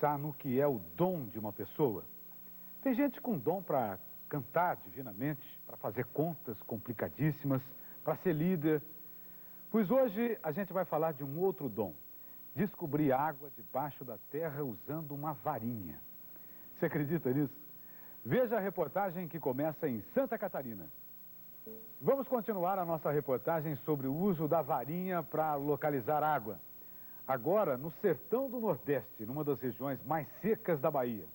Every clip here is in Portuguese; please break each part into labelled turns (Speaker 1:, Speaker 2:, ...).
Speaker 1: pensar no que é o dom de uma pessoa. Tem gente com dom para cantar divinamente, para fazer contas complicadíssimas, para ser líder. Pois hoje a gente vai falar de um outro dom. Descobrir água debaixo da terra usando uma varinha. Você acredita nisso? Veja a reportagem que começa em Santa Catarina. Vamos continuar a nossa reportagem sobre o uso da varinha para localizar água. Agora no sertão do Nordeste, numa das regiões mais secas da Bahia.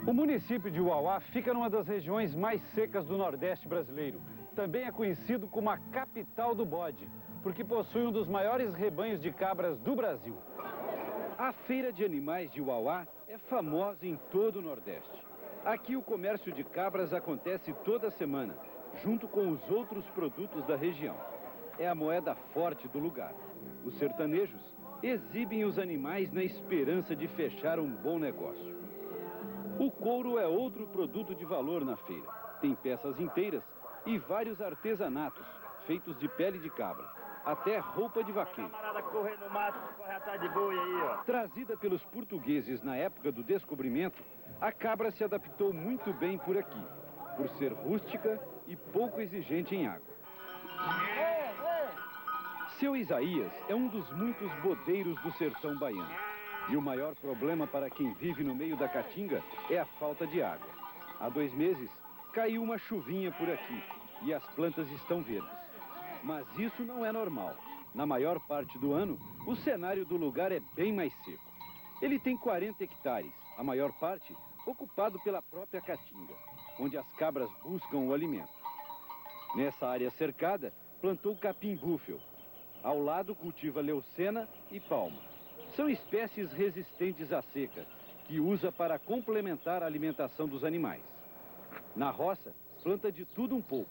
Speaker 2: O município de Uauá fica numa das regiões mais secas do Nordeste brasileiro. Também é conhecido como a capital do bode, porque possui um dos maiores rebanhos de cabras do Brasil. A Feira de Animais de Uauá é famosa em todo o Nordeste. Aqui o comércio de cabras acontece toda semana, junto com os outros produtos da região. É a moeda forte do lugar. Os sertanejos exibem os animais na esperança de fechar um bom negócio. O couro é outro produto de valor na feira. Tem peças inteiras e vários artesanatos, feitos de pele de cabra. Até roupa de vaqueiro.
Speaker 3: Camarada corre no mato, corre atrás de boi aí, ó.
Speaker 2: Trazida pelos portugueses na época do descobrimento, a cabra se adaptou muito bem por aqui, por ser rústica e pouco exigente em água. Seu Isaías é um dos muitos bodeiros do sertão baiano. E o maior problema para quem vive no meio da caatinga é a falta de água. Há 2 meses, caiu uma chuvinha por aqui e as plantas estão verdes. Mas isso não é normal. Na maior parte do ano, o cenário do lugar é bem mais seco. Ele tem 40 hectares, a maior parte ocupado pela própria caatinga, onde as cabras buscam o alimento. Nessa área cercada, plantou capim-búfel. Ao lado cultiva leucena e palma. São espécies resistentes à seca, que usa para complementar a alimentação dos animais. Na roça, planta de tudo um pouco,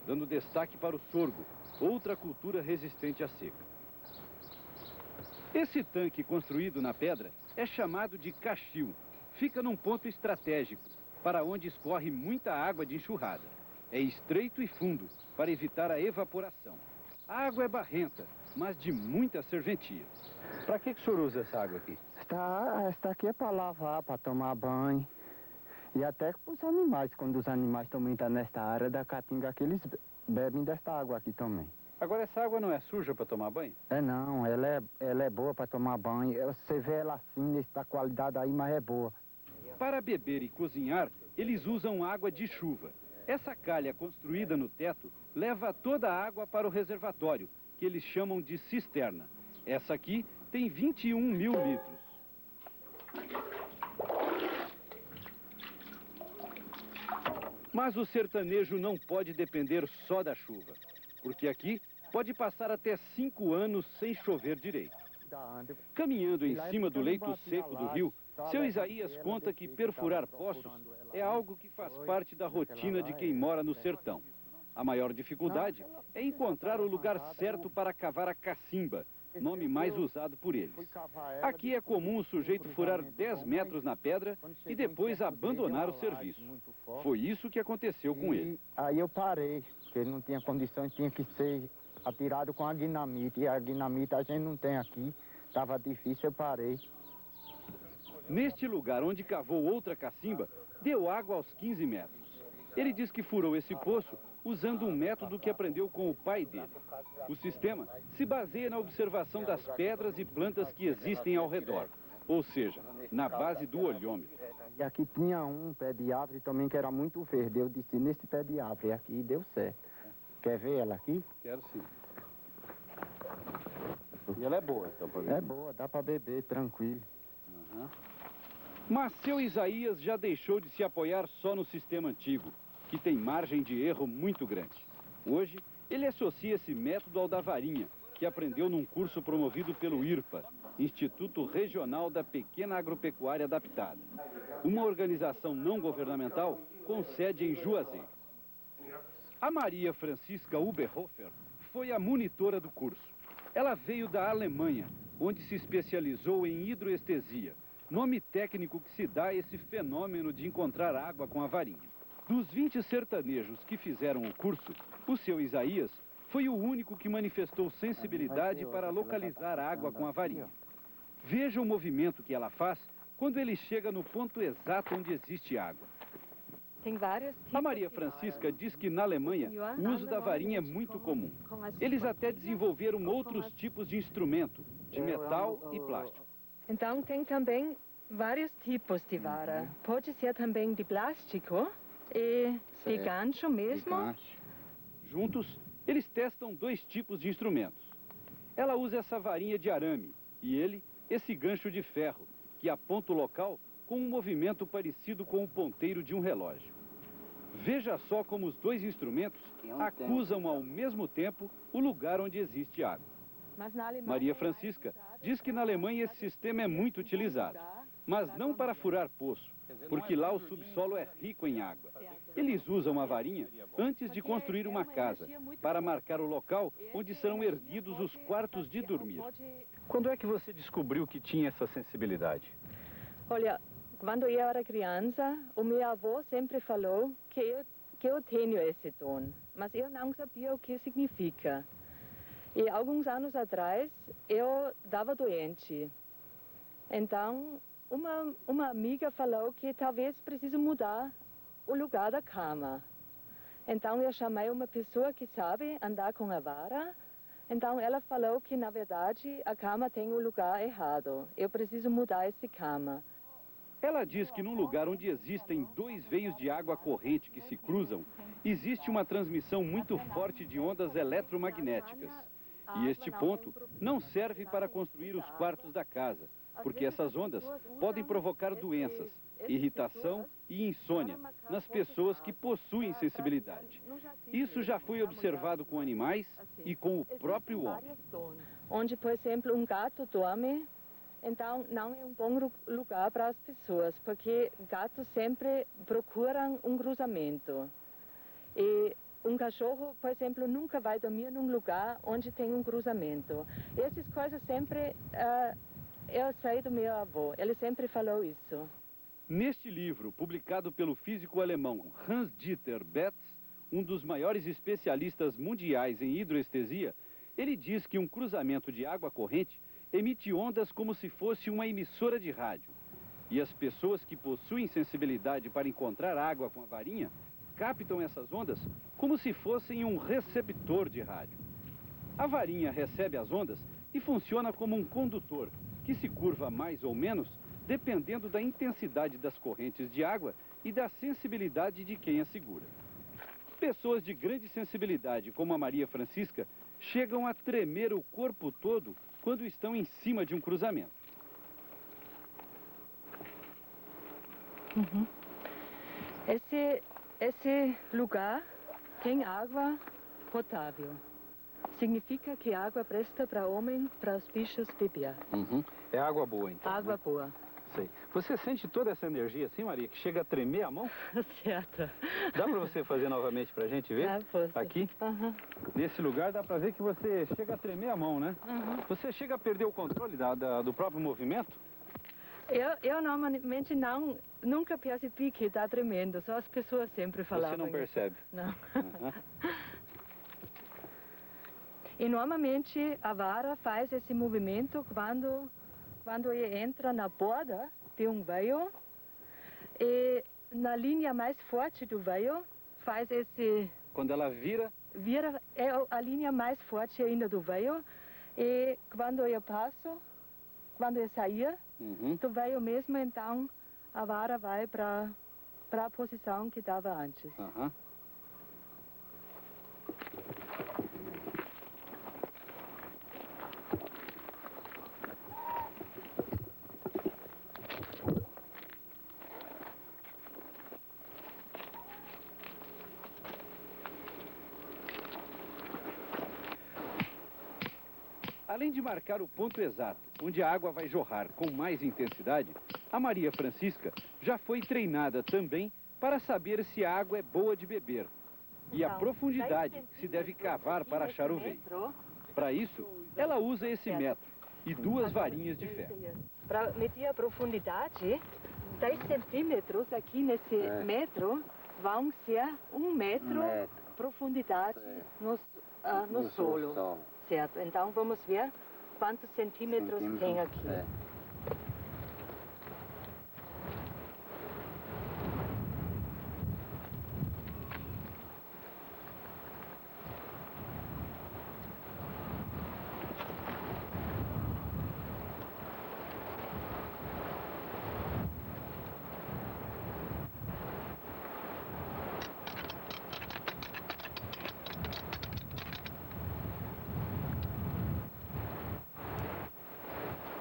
Speaker 2: dando destaque para o sorgo, outra cultura resistente à seca. Esse tanque construído na pedra é chamado de caixil. Fica num ponto estratégico, para onde escorre muita água de enxurrada. É estreito e fundo, para evitar a evaporação. A água é barrenta, mas de muita serventia. Para que o senhor usa essa água aqui?
Speaker 4: Esta aqui é para lavar, para tomar banho. E até para os animais, quando os animais também estão nesta área da caatinga aqui, eles bebem desta água aqui também.
Speaker 2: Agora, essa água não é suja para tomar banho?
Speaker 4: É não, ela é boa para tomar banho. Você vê ela assim, nessa qualidade aí, mas é boa.
Speaker 2: Para beber e cozinhar, eles usam água de chuva. Essa calha construída no teto leva toda a água para o reservatório, que eles chamam de cisterna. Essa aqui tem 21 mil litros. Mas o sertanejo não pode depender só da chuva, porque aqui pode passar até 5 anos sem chover direito. Caminhando em cima do leito seco do rio, seu Isaías conta que perfurar poços é algo que faz parte da rotina de quem mora no sertão. A maior dificuldade é encontrar o lugar certo para cavar a cacimba, nome mais usado por eles. Aqui é comum o sujeito furar 10 metros na pedra e depois abandonar o serviço. Foi isso que aconteceu com ele.
Speaker 4: Aí eu parei, porque ele não tinha condições, tinha que ser atirado com a dinamite. E a dinamite a gente não tem aqui, estava difícil, eu parei.
Speaker 2: Neste lugar onde cavou outra cacimba, deu água aos 15 metros. Ele diz que furou esse poço usando um método que aprendeu com o pai dele. O sistema se baseia na observação das pedras e plantas que existem ao redor, ou seja, na base do olhômetro.
Speaker 4: E aqui tinha um pé de árvore também que era muito verde. Eu disse, nesse pé de árvore aqui deu certo. Quer ver ela aqui?
Speaker 2: Quero sim. E ela é boa, então, para beber?
Speaker 4: É boa, dá para beber tranquilo.
Speaker 2: Uhum. Mas seu Isaías já deixou de se apoiar só no sistema antigo, que tem margem de erro muito grande. Hoje, ele associa esse método ao da varinha, que aprendeu num curso promovido pelo IRPA, Instituto Regional da Pequena Agropecuária Adaptada, uma organização não governamental com sede em Juazeiro. A Maria Francisca Uberhofer foi a monitora do curso. Ela veio da Alemanha, onde se especializou em hidroestesia, nome técnico que se dá a esse fenômeno de encontrar água com a varinha. Dos 20 sertanejos que fizeram o curso, o seu Isaías foi o único que manifestou sensibilidade para localizar a água com a varinha. Veja o movimento que ela faz quando ele chega no ponto exato onde existe água.
Speaker 5: Tem vários tipos.
Speaker 2: A Maria Francisca diz que na Alemanha o uso da varinha é muito comum. Eles até desenvolveram outros tipos de instrumento, de metal e plástico.
Speaker 5: Então tem também vários tipos de vara. Pode ser também de plástico e de gancho mesmo.
Speaker 2: Juntos, eles testam 2 tipos de instrumentos. Ela usa essa varinha de arame e ele, esse gancho de ferro, que aponta o local com um movimento parecido com o ponteiro de um relógio. Veja só como os 2 instrumentos acusam ao mesmo tempo o lugar onde existe água. Maria Francisca diz que na Alemanha esse sistema é muito utilizado, mas não para furar poço, porque lá o subsolo é rico em água. Eles usam a varinha antes de construir uma casa, para marcar o local onde serão erguidos os quartos de dormir.
Speaker 6: Quando é que você descobriu que tinha essa sensibilidade?
Speaker 5: Olha, quando eu era criança, o meu avô sempre falou que eu tenho esse dom, mas eu não sabia o que significa. E alguns anos atrás, eu estava doente. Então, uma amiga falou que talvez precise mudar o lugar da cama. Então, eu chamei uma pessoa que sabe andar com a vara. Então, ela falou que, na verdade, a cama tem o lugar errado. Eu preciso mudar essa cama.
Speaker 2: Ela diz que num lugar onde existem 2 veios de água corrente que se cruzam, existe uma transmissão muito forte de ondas eletromagnéticas. E este ponto não serve para construir os quartos da casa, porque essas ondas podem provocar doenças, irritação e insônia nas pessoas que possuem sensibilidade. Isso já foi observado com animais e com o próprio homem.
Speaker 5: Onde, por exemplo, um gato dorme, então não é um bom lugar para as pessoas, porque gatos sempre procuram um cruzamento. E um cachorro, por exemplo, nunca vai dormir num lugar onde tem um cruzamento. Essas coisas sempre eu sei do meu avô, ele sempre falou isso.
Speaker 2: Neste livro, publicado pelo físico alemão Hans-Dieter Betz, um dos maiores especialistas mundiais em hidroestesia, ele diz que um cruzamento de água corrente emite ondas como se fosse uma emissora de rádio. E as pessoas que possuem sensibilidade para encontrar água com a varinha captam essas ondas como se fossem um receptor de rádio. A varinha recebe as ondas e funciona como um condutor, que se curva mais ou menos dependendo da intensidade das correntes de água e da sensibilidade de quem a segura. Pessoas de grande sensibilidade, como a Maria Francisca, chegam a tremer o corpo todo quando estão em cima de um cruzamento.
Speaker 5: Esse lugar tem água potável. Significa que a água presta para homem, para os bichos beber.
Speaker 6: É água boa, então.
Speaker 5: Água boa.
Speaker 6: Sei. Você sente toda essa energia assim, Maria, que chega a tremer a mão?
Speaker 5: Certo.
Speaker 6: Dá para você fazer novamente para a gente ver?
Speaker 5: Posso.
Speaker 6: Aqui? Nesse lugar dá para ver que você chega a tremer a mão, né? Você chega a perder o controle do próprio movimento?
Speaker 5: Eu normalmente nunca percebi que está tremendo, só as pessoas sempre falavam.
Speaker 6: Você não percebe?
Speaker 5: Não. E normalmente a vara faz esse movimento quando ele entra na borda de um veio e na linha mais forte do veio faz esse...
Speaker 6: Quando ela vira?
Speaker 5: Vira é a linha mais forte ainda do veio e quando eu passo, quando eu sair do veio mesmo, então a vara vai para a posição que estava antes.
Speaker 2: Além de marcar o ponto exato, onde a água vai jorrar com mais intensidade, a Maria Francisca já foi treinada também para saber se a água é boa de beber e a profundidade que se deve cavar para achar o veio. Para isso, ela usa esse metro e 2 varinhas de ferro.
Speaker 5: Para medir a profundidade, 10 centímetros aqui nesse metro vão ser 1 metro de profundidade no solo. Certo, então vamos ver quantos centímetros tem aqui.
Speaker 4: É.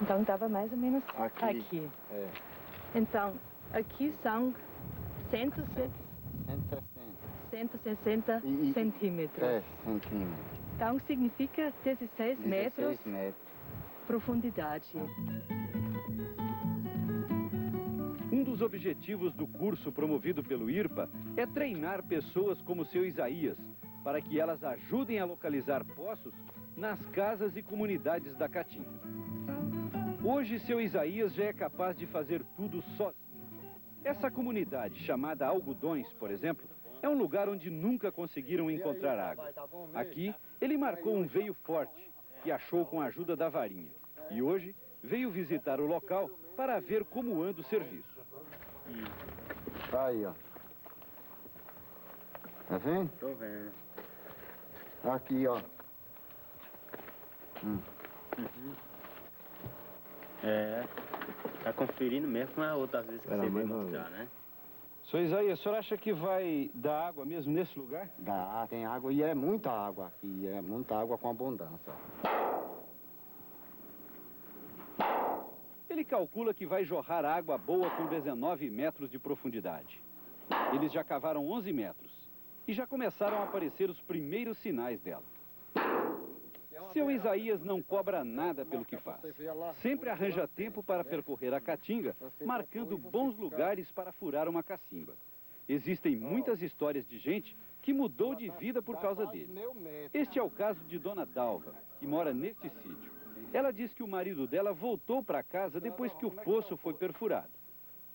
Speaker 5: Então estava mais ou menos aqui.
Speaker 4: É.
Speaker 5: Então, aqui são 160 centímetros.
Speaker 4: É, centímetros.
Speaker 5: Então significa 16 metros
Speaker 4: 16 metros.
Speaker 5: profundidade.
Speaker 2: Um dos objetivos do curso promovido pelo IRPA é treinar pessoas como seu Isaías, para que elas ajudem a localizar poços nas casas e comunidades da Caatinga. Hoje, seu Isaías já é capaz de fazer tudo sozinho. Essa comunidade, chamada Algodões, por exemplo, é um lugar onde nunca conseguiram encontrar água. Aqui, ele marcou um veio forte, que achou com a ajuda da varinha. E hoje, veio visitar o local para ver como anda o serviço.
Speaker 4: Tá aí, ó. Tá vendo?
Speaker 3: Tô vendo.
Speaker 4: Aqui, ó.
Speaker 3: É, tá conferindo mesmo com a outras vezes que você veio mostrar, né?
Speaker 2: Seu Isaías, o senhor acha que vai dar água mesmo nesse lugar?
Speaker 4: Dá, tem água e é muita água aqui. É muita água com abundância.
Speaker 2: Ele calcula que vai jorrar água boa com 19 metros de profundidade. Eles já cavaram 11 metros e já começaram a aparecer os primeiros sinais dela. Seu Isaías não cobra nada pelo que faz. Sempre arranja tempo para percorrer a Caatinga, marcando bons lugares para furar uma cacimba. Existem muitas histórias de gente que mudou de vida por causa dele. Este é o caso de Dona Dalva, que mora neste sítio. Ela diz que o marido dela voltou para casa depois que o poço foi perfurado.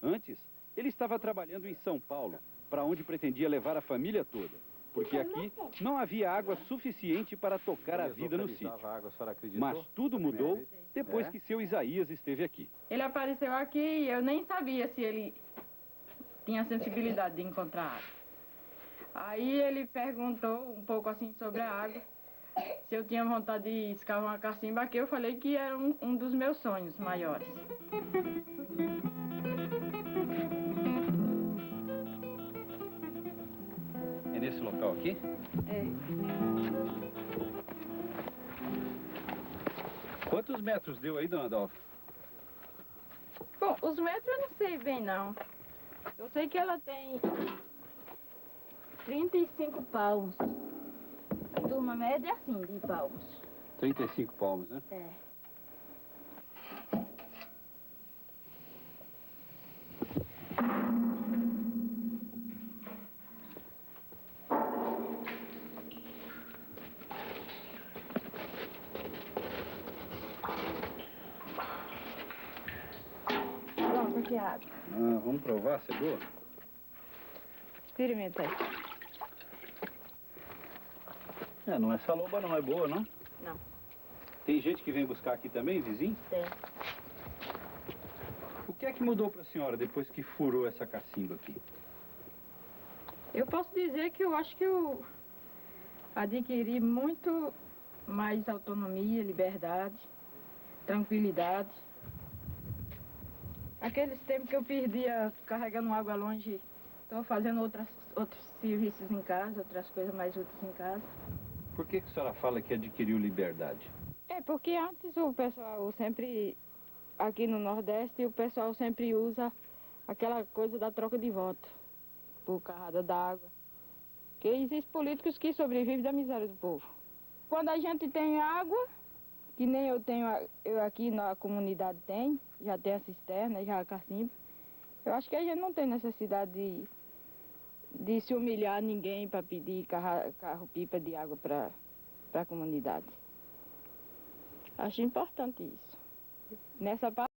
Speaker 2: Antes, ele estava trabalhando em São Paulo, para onde pretendia levar a família toda. Porque aqui não havia água suficiente para tocar a vida no sítio. Mas tudo mudou depois que seu Isaías esteve aqui.
Speaker 7: Ele apareceu aqui e eu nem sabia se ele tinha sensibilidade de encontrar água. Aí ele perguntou um pouco assim sobre a água, se eu tinha vontade de escavar uma cacimba aqui. Eu falei que era um dos meus sonhos maiores.
Speaker 2: É nesse local aqui?
Speaker 7: É.
Speaker 2: Quantos metros deu aí, Dona Dalva?
Speaker 7: Bom, os metros eu não sei bem, não. Eu sei que ela tem 35 palmos. A turma média é assim, de palmos.
Speaker 2: 35 palmos, né?
Speaker 7: É. Pronto, aqui a água.
Speaker 2: Vamos provar se é boa?
Speaker 7: Experimenta aí.
Speaker 2: Não é saloba, não é boa, não?
Speaker 7: Não.
Speaker 2: Tem gente que vem buscar aqui também, vizinho?
Speaker 7: Tem.
Speaker 2: O que é que mudou para a senhora depois que furou essa cacimba aqui?
Speaker 7: Eu posso dizer que eu acho que eu adquiri muito mais autonomia, liberdade, tranquilidade. Aqueles tempos que eu perdia carregando água longe, estou fazendo outros serviços em casa, outras coisas mais úteis em casa.
Speaker 2: Por que a senhora fala que adquiriu liberdade?
Speaker 7: É, porque antes o pessoal sempre, aqui no Nordeste, o pessoal sempre usa aquela coisa da troca de voto por carrada d'água. Porque existem políticos que sobrevivem da miséria do povo. Quando a gente tem água, que nem eu tenho, eu aqui na comunidade tem, já tem a cisterna, já a cacimba, eu acho que a gente não tem necessidade de se humilhar a ninguém para pedir carro-pipa de água para a comunidade. Acho importante isso. Nessa parte